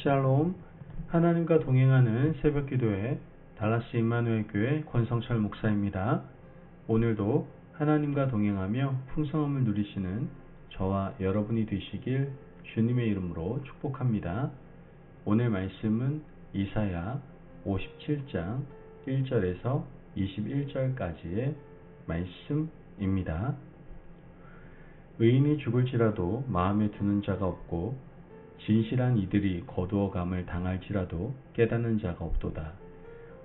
샬롬, 하나님과 동행하는 새벽기도회 달라스 임마누엘 교회 권성철 목사입니다. 오늘도 하나님과 동행하며 풍성함을 누리시는 저와 여러분이 되시길 주님의 이름으로 축복합니다. 오늘 말씀은 이사야 57장 1절에서 21절까지의 말씀입니다. 의인이 죽을지라도 마음에 두는 자가 없고 진실한 이들이 거두어감을 당할지라도 깨닫는 자가 없도다.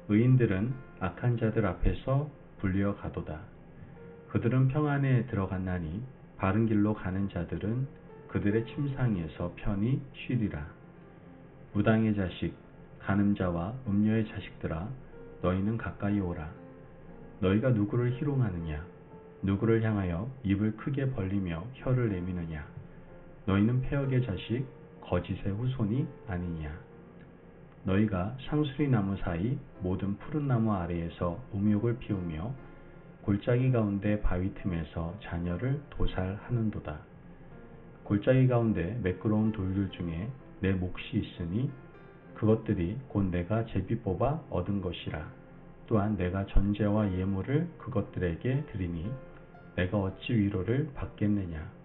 의인들은 악한 자들 앞에서 불리어 가도다. 그들은 평안에 들어갔나니 바른 길로 가는 자들은 그들의 침상에서 편히 쉬리라. 무당의 자식, 간음자와 음녀의 자식들아, 너희는 가까이 오라. 너희가 누구를 희롱하느냐? 누구를 향하여 입을 크게 벌리며 혀를 내미느냐? 너희는 폐역의 자식, 거짓의 후손이 아니냐? 너희가 상수리 나무 사이 모든 푸른 나무 아래에서 음욕을 피우며 골짜기 가운데 바위 틈에서 자녀를 도살하는도다. 골짜기 가운데 매끄러운 돌들 중에 내 몫이 있으니 그것들이 곧 내가 제비 뽑아 얻은 것이라. 또한 내가 전제와 예물을 그것들에게 드리니 내가 어찌 위로를 받겠느냐?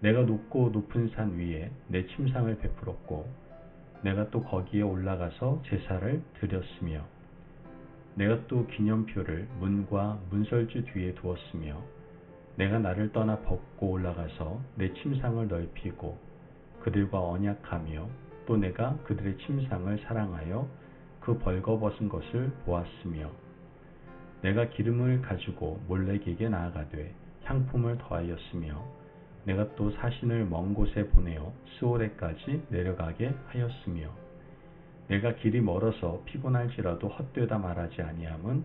내가 높고 높은 산 위에 내 침상을 베풀었고 내가 또 거기에 올라가서 제사를 드렸으며 내가 또 기념표를 문과 문설주 뒤에 두었으며 내가 나를 떠나 벗고 올라가서 내 침상을 넓히고 그들과 언약하며 또 내가 그들의 침상을 사랑하여 그 벌거벗은 것을 보았으며 내가 기름을 가지고 몰렉에게 나아가되 향품을 더하였으며 내가 또 사신을 먼 곳에 보내어 스오레까지 내려가게 하였으며 내가 길이 멀어서 피곤할지라도 헛되다 말하지 아니함은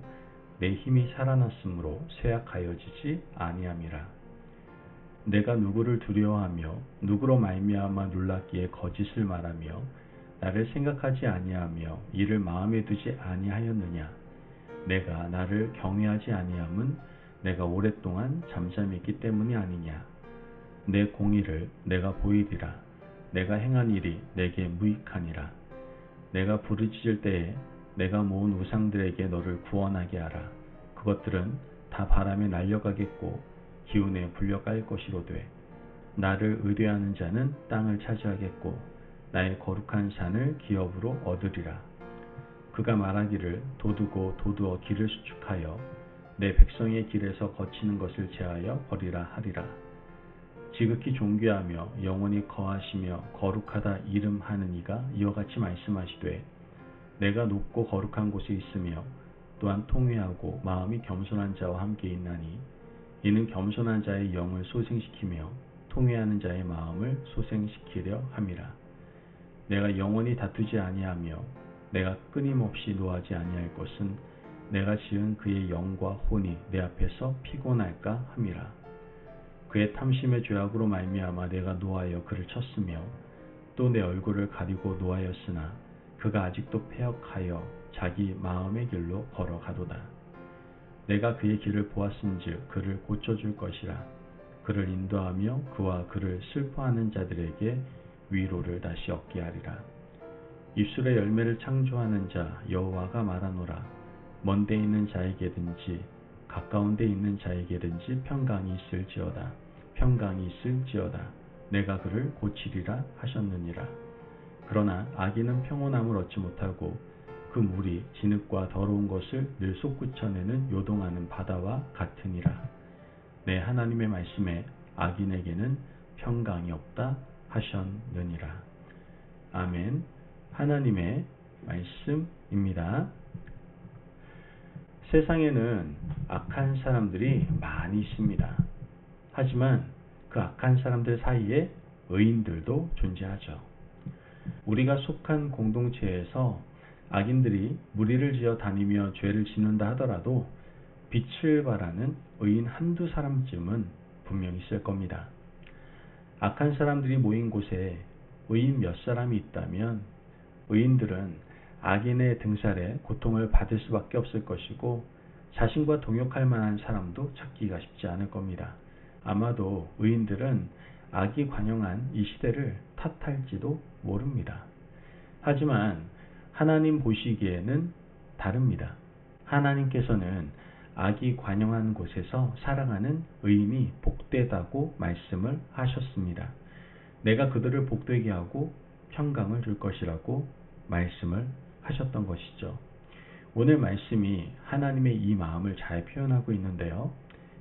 내 힘이 살아났으므로 쇠약하여지지 아니함이라. 내가 누구를 두려워하며 누구로 말미암아 놀랍기에 거짓을 말하며 나를 생각하지 아니하며 이를 마음에 두지 아니하였느냐? 내가 나를 경외하지 아니함은 내가 오랫동안 잠잠했기 때문이 아니냐? 내 공의를 내가 보이리라. 내가 행한 일이 내게 무익하니라. 내가 부르짖을 때에 내가 모은 우상들에게 너를 구원하게 하라. 그것들은 다 바람에 날려가겠고 기운에 불려갈 것이로되 나를 의뢰하는 자는 땅을 차지하겠고 나의 거룩한 산을 기업으로 얻으리라. 그가 말하기를 도두고 도두어 길을 수축하여 내 백성의 길에서 거치는 것을 제하여 버리라 하리라. 지극히 존귀하며 영원히 거하시며 거룩하다 이름하는 이가 이와 같이 말씀하시되 내가 높고 거룩한 곳에 있으며 또한 통회하고 마음이 겸손한 자와 함께 있나니 이는 겸손한 자의 영을 소생시키며 통회하는 자의 마음을 소생시키려 함이라. 내가 영원히 다투지 아니하며 내가 끊임없이 노하지 아니할 것은 내가 지은 그의 영과 혼이 내 앞에서 피곤할까 함이라. 그의 탐심의 죄악으로 말미암아 내가 노하여 그를 쳤으며 또 내 얼굴을 가리고 노하였으나 그가 아직도 패역하여 자기 마음의 길로 걸어가도다. 내가 그의 길을 보았은즉 그를 고쳐줄 것이라. 그를 인도하며 그와 그를 슬퍼하는 자들에게 위로를 다시 얻게 하리라. 입술의 열매를 창조하는 자 여호와가 말하노라. 먼 데 있는 자에게든지 가까운 데 있는 자에게든지 평강이 있을지어다. 평강이 있을지어다. 내가 그를 고치리라 하셨느니라. 그러나 악인은 평온함을 얻지 못하고 그 물이 진흙과 더러운 것을 늘 솟구쳐내는 요동하는 바다와 같으니라. 내 하나님의 말씀에 악인에게는 평강이 없다 하셨느니라. 아멘. 하나님의 말씀입니다. 세상에는 악한 사람들이 많이 있습니다. 하지만 그 악한 사람들 사이에 의인들도 존재하죠. 우리가 속한 공동체에서 악인들이 무리를 지어 다니며 죄를 짓는다 하더라도 빛을 발하는 의인 한두 사람쯤은 분명히 있을 겁니다. 악한 사람들이 모인 곳에 의인 몇 사람이 있다면 의인들은 악인의 등살에 고통을 받을 수밖에 없을 것이고 자신과 동역할 만한 사람도 찾기가 쉽지 않을 겁니다. 아마도 의인들은 악이 관영한 이 시대를 탓할지도 모릅니다. 하지만 하나님 보시기에는 다릅니다. 하나님께서는 악이 관영한 곳에서 살아가는 의인이 복되다고 말씀을 하셨습니다. 내가 그들을 복되게 하고 평강을 줄 것이라고 말씀을 하셨던 것이죠. 오늘 말씀이 하나님의 이 마음을 잘 표현하고 있는데요.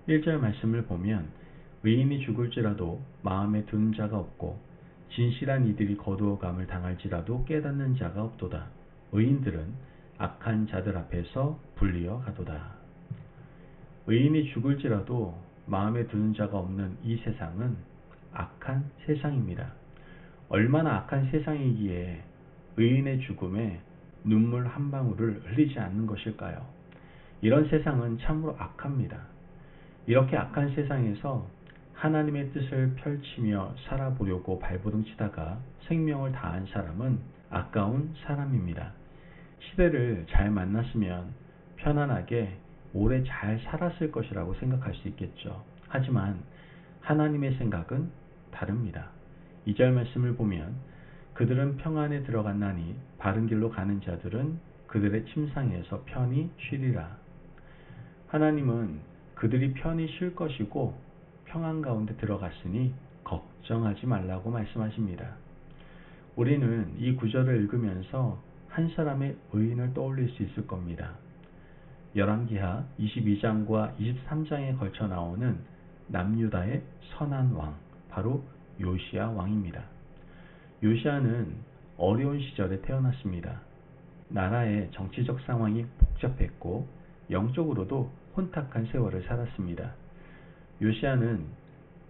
1절 말씀을 보면 의인이 죽을지라도 마음에 두는 자가 없고 진실한 이들이 거두어감을 당할지라도 깨닫는 자가 없도다. 의인들은 악한 자들 앞에서 불리어 가도다. 의인이 죽을지라도 마음에 두는 자가 없는 이 세상은 악한 세상입니다. 얼마나 악한 세상이기에 의인의 죽음에 눈물 한 방울을 흘리지 않는 것일까요? 이런 세상은 참으로 악합니다. 이렇게 악한 세상에서 하나님의 뜻을 펼치며 살아보려고 발버둥치다가 생명을 다한 사람은 아까운 사람입니다. 시대를 잘 만났으면 편안하게 오래 잘 살았을 것이라고 생각할 수 있겠죠. 하지만 하나님의 생각은 다릅니다. 2절 말씀을 보면 그들은 평안에 들어갔나니 바른 길로 가는 자들은 그들의 침상에서 편히 쉬리라. 하나님은 그들이 편히 쉴 것이고 평안 가운데 들어갔으니 걱정하지 말라고 말씀하십니다. 우리는 이 구절을 읽으면서 한 사람의 의인을 떠올릴 수 있을 겁니다. 열왕기하 22장과 23장에 걸쳐 나오는 남유다의 선한 왕, 바로 요시야 왕입니다. 요시야는 어려운 시절에 태어났습니다. 나라의 정치적 상황이 복잡했고 영적으로도 혼탁한 세월을 살았습니다. 요시야는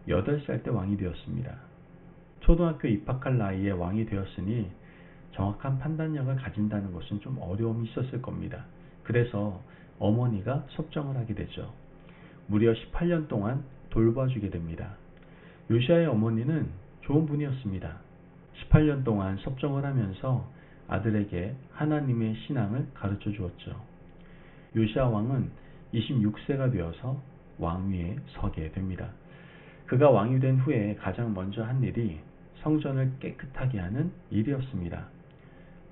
8살 때 왕이 되었습니다. 초등학교 입학할 나이에 왕이 되었으니 정확한 판단력을 가진다는 것은 좀 어려움이 있었을 겁니다. 그래서 어머니가 섭정을 하게 되죠. 무려 18년 동안 돌봐주게 됩니다. 요시야의 어머니는 좋은 분이었습니다. 18년 동안 섭정을 하면서 아들에게 하나님의 신앙을 가르쳐 주었죠. 요시야 왕은 26세가 되어서 왕위에 서게 됩니다. 그가 왕이 된 후에 가장 먼저 한 일이 성전을 깨끗하게 하는 일이었습니다.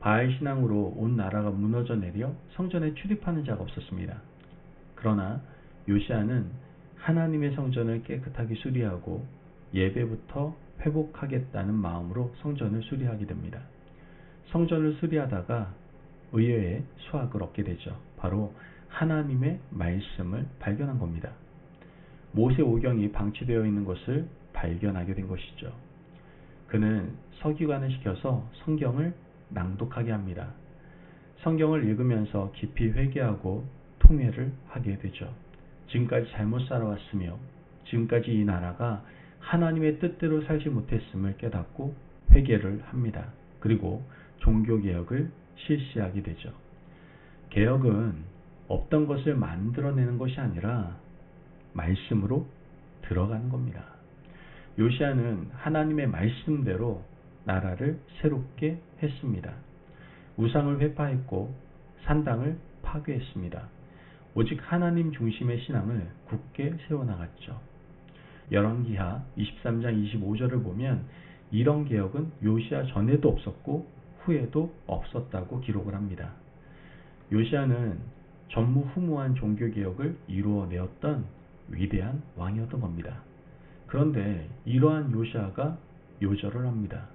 바알 신앙으로 온 나라가 무너져 내려 성전에 출입하는 자가 없었습니다. 그러나 요시야는 하나님의 성전을 깨끗하게 수리하고 예배부터 회복하겠다는 마음으로 성전을 수리하게 됩니다. 성전을 수리하다가 의외의 수확을 얻게 되죠. 바로 하나님의 말씀을 발견한 겁니다. 모세오경이 방치되어 있는 것을 발견하게 된 것이죠. 그는 서기관을 시켜서 성경을 낭독하게 합니다. 성경을 읽으면서 깊이 회개하고 통회를 하게 되죠. 지금까지 잘못 살아왔으며 지금까지 이 나라가 하나님의 뜻대로 살지 못했음을 깨닫고 회개를 합니다. 그리고 종교개혁을 실시하게 되죠. 개혁은 없던 것을 만들어내는 것이 아니라 말씀으로 들어가는 겁니다. 요시야는 하나님의 말씀대로 나라를 새롭게 했습니다. 우상을 회파했고 산당을 파괴했습니다. 오직 하나님 중심의 신앙을 굳게 세워나갔죠. 열왕기하 23장 25절을 보면 이런 개혁은 요시야 전에도 없었고 후에도 없었다고 기록을 합니다. 요시야는 전무후무한 종교개혁을 이루어내었던 위대한 왕이었던 겁니다. 그런데 이러한 요시야가 요절을 합니다.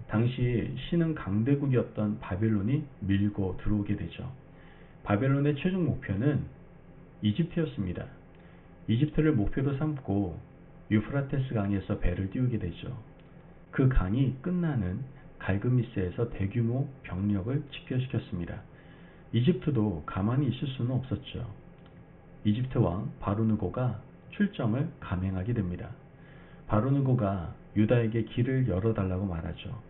당시 신흥 강대국이었던 바벨론이 밀고 들어오게 되죠. 바벨론의 최종 목표는 이집트였습니다. 이집트를 목표로 삼고 유프라테스 강에서 배를 띄우게 되죠. 그 강이 끝나는 갈그미스에서 대규모 병력을 집결시켰습니다. 이집트도 가만히 있을 수는 없었죠. 이집트 왕 바로누고가 출정을 감행하게 됩니다. 바로누고가 유다에게 길을 열어달라고 말하죠.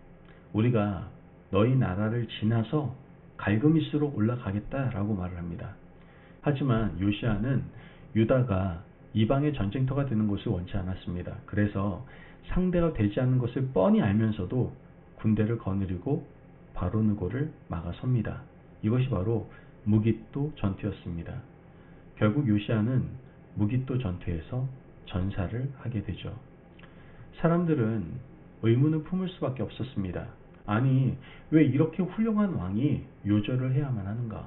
우리가 너희 나라를 지나서 갈그미스로 올라가겠다라고 말을 합니다. 하지만 요시야는 유다가 이방의 전쟁터가 되는 것을 원치 않았습니다. 그래서 상대가 되지 않는 것을 뻔히 알면서도 군대를 거느리고 바로누고를 막아섭니다. 이것이 바로 무깃도 전투였습니다. 결국 요시야는 무깃도 전투에서 전사를 하게 되죠. 사람들은 의문을 품을 수밖에 없었습니다. 아니, 왜 이렇게 훌륭한 왕이 요절을 해야만 하는가?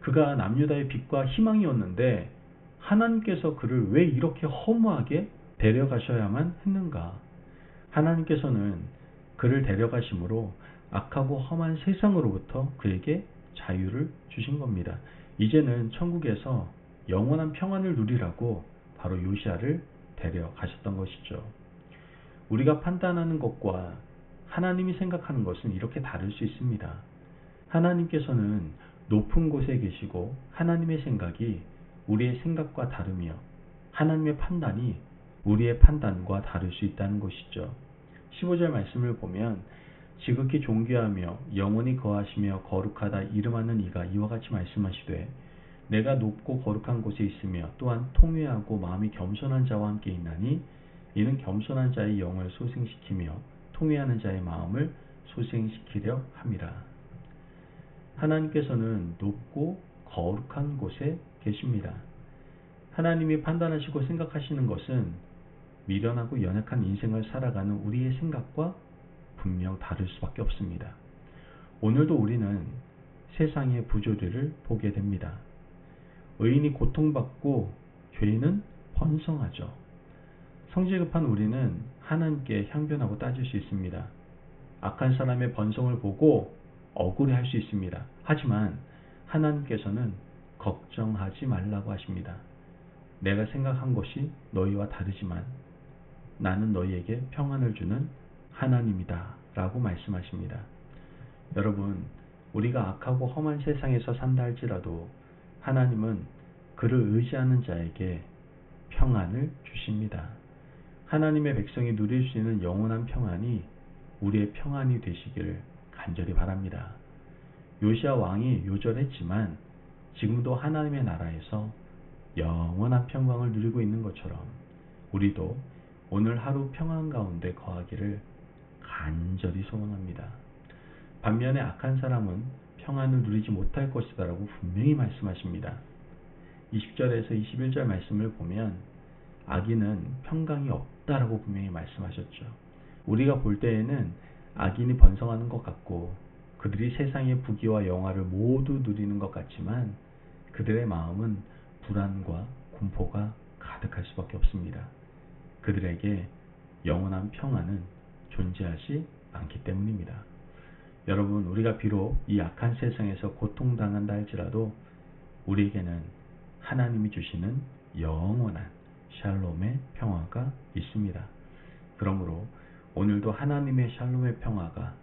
그가 남유다의 빛과 희망이었는데 하나님께서 그를 왜 이렇게 허무하게 데려가셔야만 했는가? 하나님께서는 그를 데려가심으로 악하고 험한 세상으로부터 그에게 자유를 주신 겁니다. 이제는 천국에서 영원한 평안을 누리라고 바로 요시야를 데려가셨던 것이죠. 우리가 판단하는 것과 하나님이 생각하는 것은 이렇게 다를 수 있습니다. 하나님께서는 높은 곳에 계시고 하나님의 생각이 우리의 생각과 다르며 하나님의 판단이 우리의 판단과 다를 수 있다는 것이죠. 15절 말씀을 보면 지극히 존귀하며 영원히 거하시며 거룩하다 이름하는 이가 이와 같이 말씀하시되 내가 높고 거룩한 곳에 있으며 또한 통회하고 마음이 겸손한 자와 함께 있나니 이는 겸손한 자의 영을 소생시키며 통회하는 자의 마음을 소생시키려 함이라. 하나님께서는 높고 거룩한 곳에 계십니다. 하나님이 판단하시고 생각하시는 것은 미련하고 연약한 인생을 살아가는 우리의 생각과 분명 다를 수밖에 없습니다. 오늘도 우리는 세상의 부조리를 보게 됩니다. 의인이 고통받고 죄인은 번성하죠. 성질급한 우리는 하나님께 향변하고 따질 수 있습니다. 악한 사람의 번성을 보고 억울해할 수 있습니다. 하지만 하나님께서는 걱정하지 말라고 하십니다. 내가 생각한 것이 너희와 다르지만 나는 너희에게 평안을 주는 하나님이다 라고 말씀하십니다. 여러분, 우리가 악하고 험한 세상에서 산다 할지라도 하나님은 그를 의지하는 자에게 평안을 주십니다. 하나님의 백성이 누릴 수 있는 영원한 평안이 우리의 평안이 되시기를 간절히 바랍니다. 요시야 왕이 요절했지만 지금도 하나님의 나라에서 영원한 평강을 누리고 있는 것처럼 우리도 오늘 하루 평안 가운데 거하기를 간절히 소원합니다. 반면에 악한 사람은 평안을 누리지 못할 것이다 라고 분명히 말씀하십니다. 20절에서 21절 말씀을 보면 악인은 평강이 없다라고 분명히 말씀하셨죠. 우리가 볼 때에는 악인이 번성하는 것 같고 그들이 세상의 부귀와 영화를 모두 누리는 것 같지만 그들의 마음은 불안과 공포가 가득할 수밖에 없습니다. 그들에게 영원한 평안은 존재하지 않기 때문입니다. 여러분, 우리가 비록 이 악한 세상에서 고통당한다 할지라도 우리에게는 하나님이 주시는 영원한 샬롬의 평화가 있습니다. 그러므로 오늘도 하나님의 샬롬의 평화가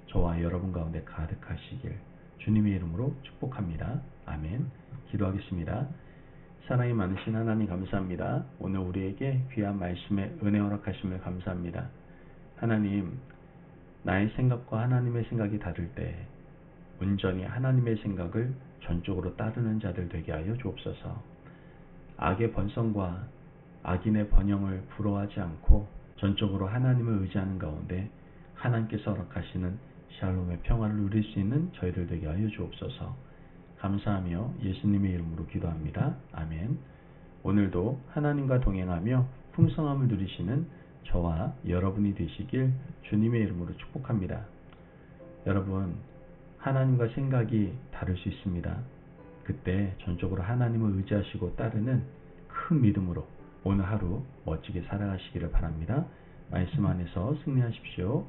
저와 여러분 가운데 가득하시길 주님의 이름으로 축복합니다. 아멘. 기도하겠습니다. 사랑이 많으신 하나님 감사합니다. 오늘 우리에게 귀한 말씀에 은혜 허락하심을 감사합니다. 하나님, 나의 생각과 하나님의 생각이 다를 때 온전히 하나님의 생각을 전적으로 따르는 자들 되게 하여 주옵소서. 악의 번성과 악인의 번영을 부러워하지 않고 전적으로 하나님을 의지하는 가운데 하나님께서 허락하시는 샬롬의 평화를 누릴 수 있는 저희들 되게 하여 주옵소서. 감사하며 예수님의 이름으로 기도합니다. 아멘. 오늘도 하나님과 동행하며 풍성함을 누리시는 저와 여러분이 되시길 주님의 이름으로 축복합니다. 여러분, 하나님과 생각이 다를 수 있습니다. 그때 전적으로 하나님을 의지하시고 따르는 큰 믿음으로 오늘 하루 멋지게 살아가시기를 바랍니다. 말씀 안에서 승리하십시오.